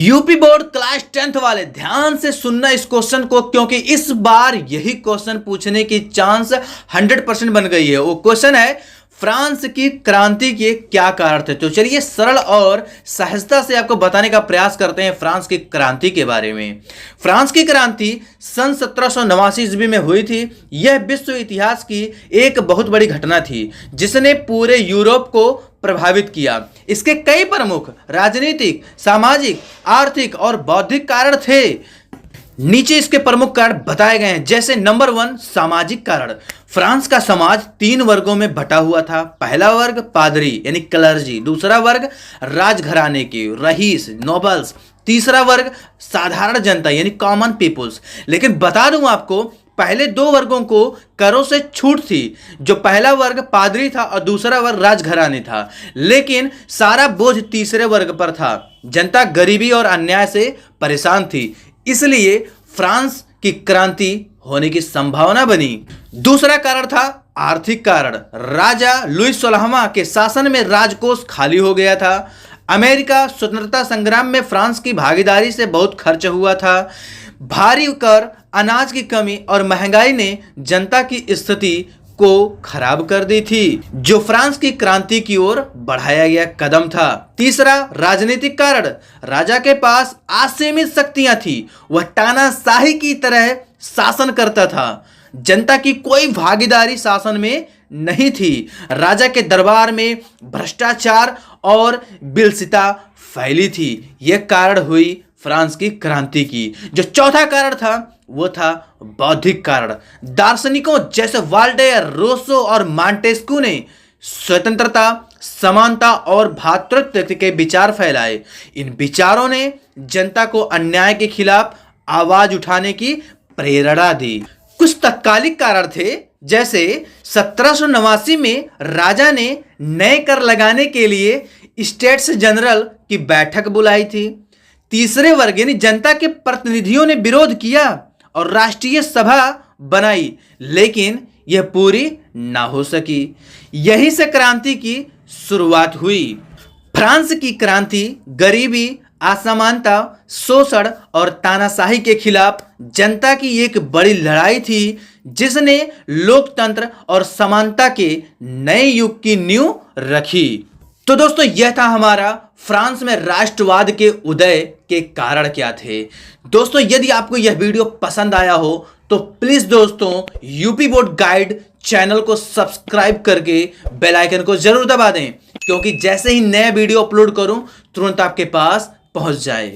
UP board class 10th वाले ध्यान से सुनना इस क्वेश्चन को, क्योंकि इस बार यही क्वेश्चन पूछने की चांस 100% बन गई है। वो क्वेश्चन है फ्रांस की क्रांति के क्या कारण थे। तो चलिए सरल और सहजता से आपको बताने का प्रयास करते हैं फ्रांस की क्रांति के बारे में। फ्रांस की क्रांति सन 1789 ईस्वी में हुई थी। यह विश्व इतिहास की एक बहुत बड़ी घटना थी जिसने पूरे यूरोप को प्रभावित किया। इसके कई प्रमुख राजनीतिक, सामाजिक, आर्थिक और बौद्धिक कारण थे। नीचे इसके प्रमुख कारण बताए गए हैं। जैसे नंबर 1, सामाजिक कारण। फ्रांस का समाज 3 वर्गों में बटा हुआ था। पहला वर्ग पादरी यानी क्लर्जी, दूसरा वर्ग राजघराने के रईस नोबल्स, तीसरा वर्ग साधारण जनता यानी कॉमन पीपुल्स। लेकिन बता दूं आपको, पहले 2 वर्गों को करों से छूट थी। जो पहला वर्ग पादरी था और दूसरा वर्ग राजघराने था, लेकिन सारा बोझ तीसरे वर्ग पर था। जनता गरीबी और अन्याय से परेशान थी, इसलिए फ्रांस की क्रांति होने की संभावना बनी। दूसरा कारण था आर्थिक कारण। राजा लुई 16वां के शासन में राजकोष खाली हो गया था। अमेरिका स्वतंत्रता संग्राम में फ्रांस की भागीदारी से बहुत खर्च हुआ था। भारी कर, अनाज की कमी और महंगाई ने जनता की स्थिति को खराब कर दी थी, जो फ्रांस की क्रांति की ओर बढ़ाया गया कदम था। तीसरा राजनीतिक कारण। राजा के पास असीमित शक्तियां थी। वह तानाशाही की तरह शासन करता था। जनता की कोई भागीदारी शासन में नहीं थी। राजा के दरबार में भ्रष्टाचार और बिलसिता फैली थी। यह कारण हुई फ्रांस की क्रांति की। जो चौथा कारण था वो था बौद्धिक कारण। दार्शनिकों जैसे वाल्टेयर, रोसो और मांटेस्क्यू ने स्वतंत्रता, समानता और भ्रातृत्व के विचार फैलाए। इन विचारों ने जनता को अन्याय के खिलाफ आवाज उठाने की प्रेरणा दी। कुछ तत्कालिक कारण थे, जैसे 1789 में राजा ने नए कर लगाने के लिए स्टेट्स जनरल की बैठक बुलाई थी। तीसरे वर्ग यानी जनता के प्रतिनिधियों ने विरोध किया और राष्ट्रीय सभा बनाई, लेकिन यह पूरी ना हो सकी। यहीं से क्रांति की शुरुआत हुई। फ्रांस की क्रांति गरीबी, असमानता, शोषण और तानाशाही के खिलाफ जनता की एक बड़ी लड़ाई थी, जिसने लोकतंत्र और समानता के नए युग की नींव रखी। तो दोस्तों, यह था हमारा फ्रांस में राष्ट्रवाद के उदय के कारण क्या थे। दोस्तों, यदि आपको यह वीडियो पसंद आया हो तो प्लीज दोस्तों यूपी बोर्ड गाइड चैनल को सब्सक्राइब करके बेल आइकन को जरूर दबा दें, क्योंकि जैसे ही नया वीडियो अपलोड करूं तुरंत आपके पास पहुंच जाए।